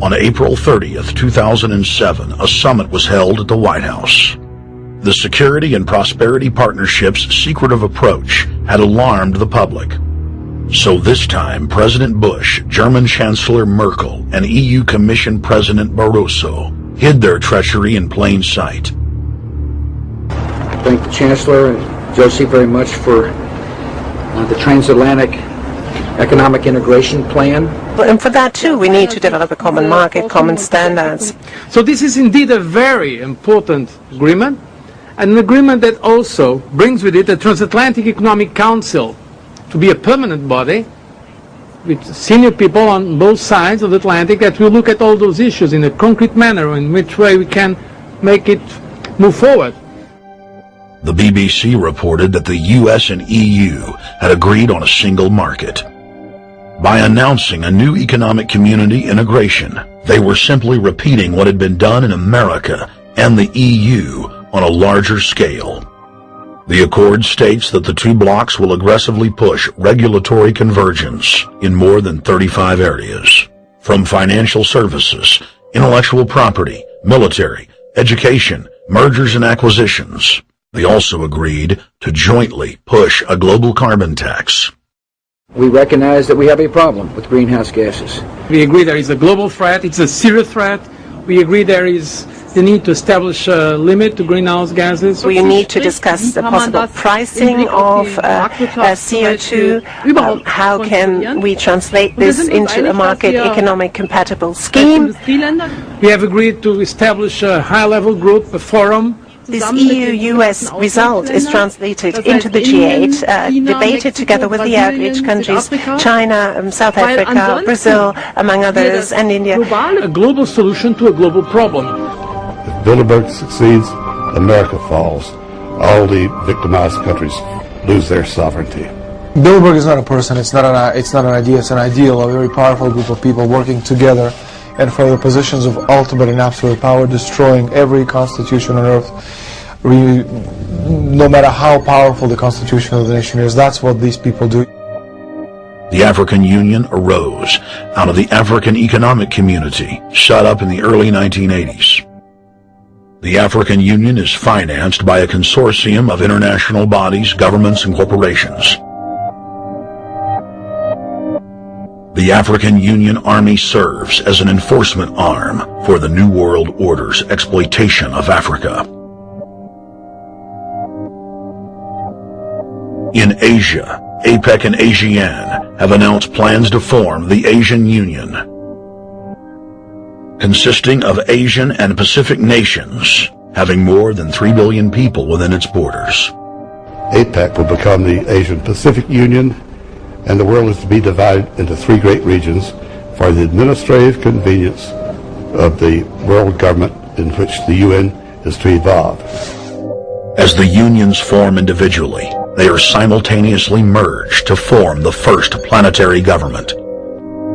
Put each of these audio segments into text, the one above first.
On April 30th, 2007, a summit was held at the White House. The Security and Prosperity Partnership's secretive approach had alarmed the public. So this time, President Bush, German Chancellor Merkel, and EU Commission President Barroso hid their treachery in plain sight. I thank the Chancellor and Josie very much for the transatlantic economic integration plan. And for that too, we need to develop a common market, common standards. So this is indeed a very important agreement, and an agreement that also brings with it a Transatlantic Economic Council to be a permanent body with senior people on both sides of the Atlantic that will look at all those issues in a concrete manner, in which way we can make it move forward. The BBC reported that the US and EU had agreed on a single market. By announcing a new economic community integration, they were simply repeating what had been done in America and the EU on a larger scale. The accord states that the two blocs will aggressively push regulatory convergence in more than 35 areas, from financial services, intellectual property, military, education, mergers and acquisitions. They also agreed to jointly push a global carbon tax. We recognize that we have a problem with greenhouse gases. We agree there is a global threat, it's a serious threat. We agree there is the need to establish a limit to greenhouse gases. We need to discuss the possible pricing of CO2. How can we translate this into a market economic compatible scheme? We have agreed to establish a high-level group, a forum. This EU-US result is translated into the G8, debated together with the outreach countries, China, South Africa, Brazil, among others, and India. A global solution to a global problem. If Bilderberg succeeds, America falls. All the victimized countries lose their sovereignty. Bilderberg is not a person, it's not an idea, it's an ideal, a very powerful group of people working together and for the positions of ultimate and absolute power, destroying every constitution on earth, no matter how powerful the constitution of the nation is. That's what these people do. The African Union arose out of the African Economic Community, set up in the early 1980s. The African Union is financed by a consortium of international bodies, governments, and corporations. The African Union Army serves as an enforcement arm for the New World Order's exploitation of Africa. In Asia, APEC and ASEAN have announced plans to form the Asian Union, consisting of Asian and Pacific nations, having more than 3 billion people within its borders. APEC will become the Asian Pacific Union, and the world is to be divided into 3 great regions for the administrative convenience of the world government in which the UN is to evolve. As the unions form individually, they are simultaneously merged to form the first planetary government.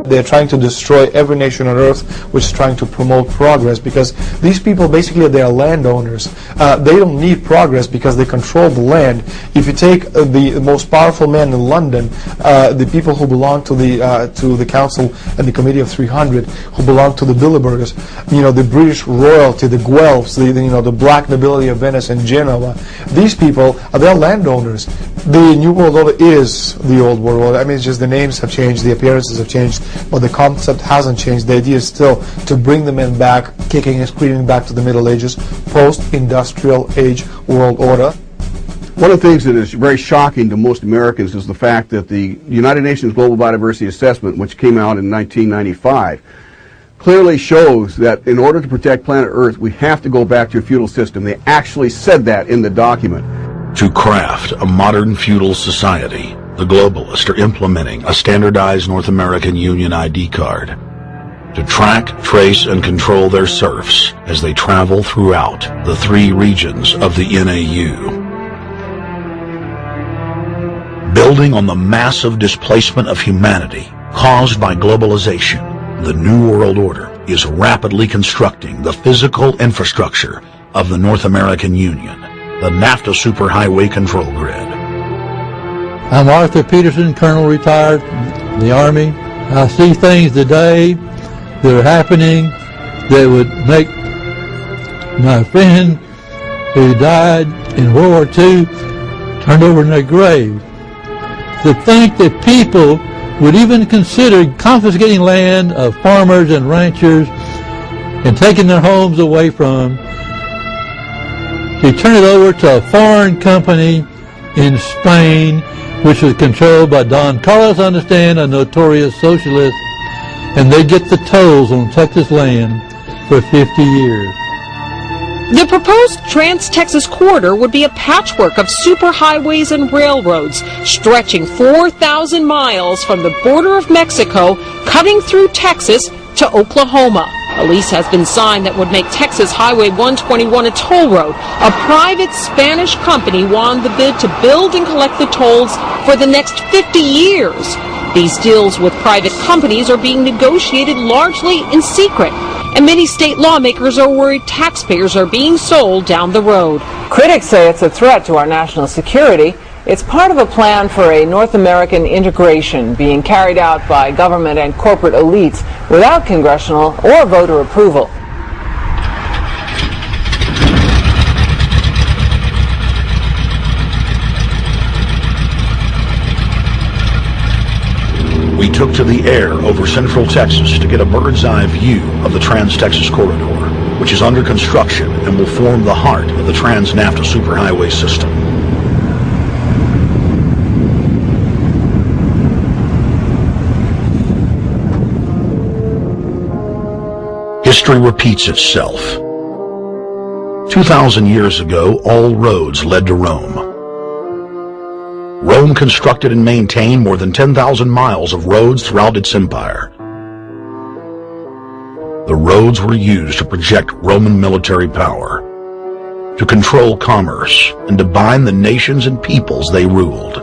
They're trying to destroy every nation on earth which is trying to promote progress, because these people basically they are landowners. They don't need progress because they control the land. If you take the most powerful man in London, the people who belong to the Council and the Committee of 300, who belong to the Bilderbergers, the British royalty, the Guelphs, the black nobility of Venice and Genoa, these people they're landowners. The New World Order is the Old World Order. I mean, it's just the names have changed, the appearances have changed, but the concept hasn't changed. The idea is still to bring the men back, kicking and screaming back to the Middle Ages, post-industrial age world order. One of the things that is very shocking to most Americans is the fact that the United Nations Global Biodiversity Assessment, which came out in 1995, clearly shows that in order to protect planet Earth, we have to go back to a feudal system. They actually said that in the document. To craft a modern feudal society, the globalists are implementing a standardized North American Union ID card to track, trace, and control their serfs as they travel throughout the 3 regions of the NAU. Building on the massive displacement of humanity caused by globalization, the New World Order is rapidly constructing the physical infrastructure of the North American Union, the NAFTA Superhighway Control Grid. I'm Arthur Peterson, Colonel retired in the Army. I see things today that are happening that would make my friend who died in World War II turn over in their grave. To think that people would even consider confiscating land of farmers and ranchers and taking their homes away from them to turn it over to a foreign company in Spain, which was controlled by Don Carlos, I understand, a notorious socialist, and they get the tolls on Texas land for 50 years. The proposed Trans-Texas corridor would be a patchwork of superhighways and railroads stretching 4,000 miles from the border of Mexico, cutting through Texas to Oklahoma. A lease has been signed that would make Texas Highway 121 a toll road. A private Spanish company won the bid to build and collect the tolls for the next 50 years. These deals with private companies are being negotiated largely in secret, and many state lawmakers are worried taxpayers are being sold down the road. Critics say it's a threat to our national security. It's part of a plan for a North American integration being carried out by government and corporate elites without congressional or voter approval. We took to the air over central Texas to get a bird's-eye view of the Trans-Texas Corridor, which is under construction and will form the heart of the Trans-NAFTA superhighway system. History repeats itself. 2,000 years ago, all roads led to Rome. Rome constructed and maintained more than 10,000 miles of roads throughout its empire. The roads were used to project Roman military power, to control commerce, and to bind the nations and peoples they ruled.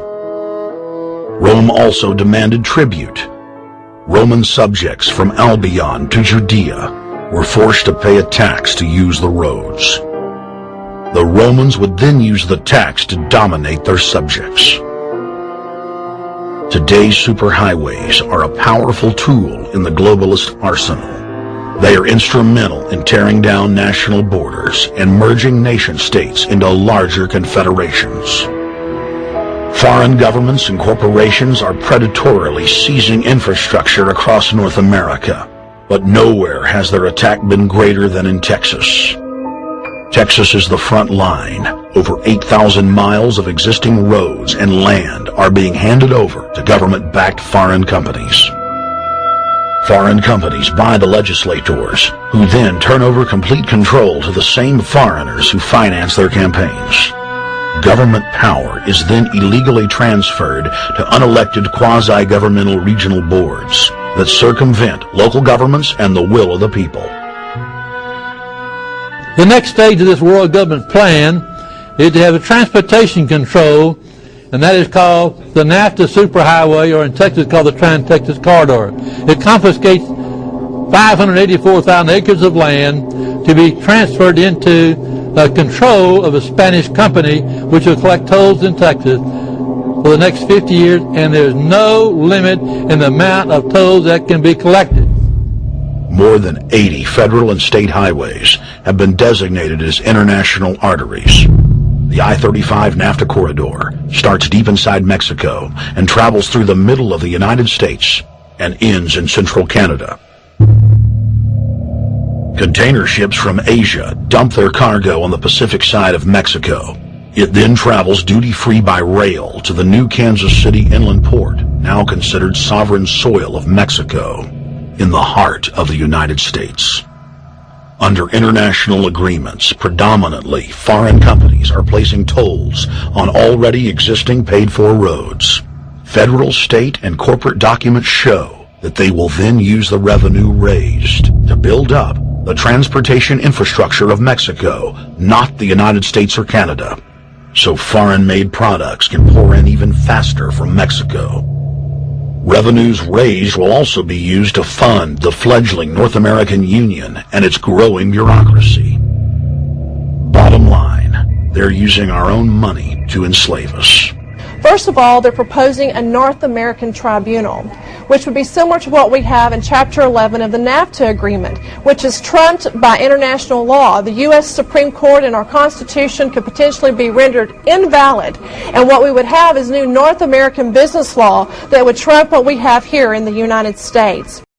Rome also demanded tribute. Roman subjects from Albion to Judea were forced to pay a tax to use the roads. The Romans would then use the tax to dominate their subjects. Today's superhighways are a powerful tool in the globalist arsenal. They are instrumental in tearing down national borders and merging nation-states into larger confederations. Foreign governments and corporations are predatorily seizing infrastructure across North America, but nowhere has their attack been greater than in Texas. Texas is the front line. Over 8,000 miles of existing roads and land are being handed over to government-backed foreign companies. Foreign companies buy the legislators, who then turn over complete control to the same foreigners who finance their campaigns. Government power is then illegally transferred to unelected quasi-governmental regional boards that circumvent local governments and the will of the people. The next stage of this world government plan is to have a transportation control, and that is called the NAFTA superhighway, or in Texas called the Trans-Texas Corridor. It confiscates 584,000 acres of land to be transferred into control of a Spanish company which will collect tolls in Texas for the next 50 years, and there's no limit in the amount of tolls that can be collected. More than 80 federal and state highways have been designated as international arteries. The I-35 NAFTA corridor starts deep inside Mexico and travels through the middle of the United States and ends in central Canada. Container ships from Asia dump their cargo on the Pacific side of Mexico. It then travels duty-free by rail to the new Kansas City inland port, now considered sovereign soil of Mexico, in the heart of the United States. Under international agreements, predominantly foreign companies are placing tolls on already existing paid-for roads. Federal, state, and corporate documents show that they will then use the revenue raised to build up the transportation infrastructure of Mexico, not the United States or Canada, so foreign-made products can pour in even faster from Mexico. Revenues raised will also be used to fund the fledgling North American Union and its growing bureaucracy. Bottom line, they're using our own money to enslave us. First of all, they're proposing a North American tribunal, which would be similar to what we have in Chapter 11 of the NAFTA agreement, which is trumped by international law. The U.S. Supreme Court and our Constitution could potentially be rendered invalid, and what we would have is new North American business law that would trump what we have here in the United States.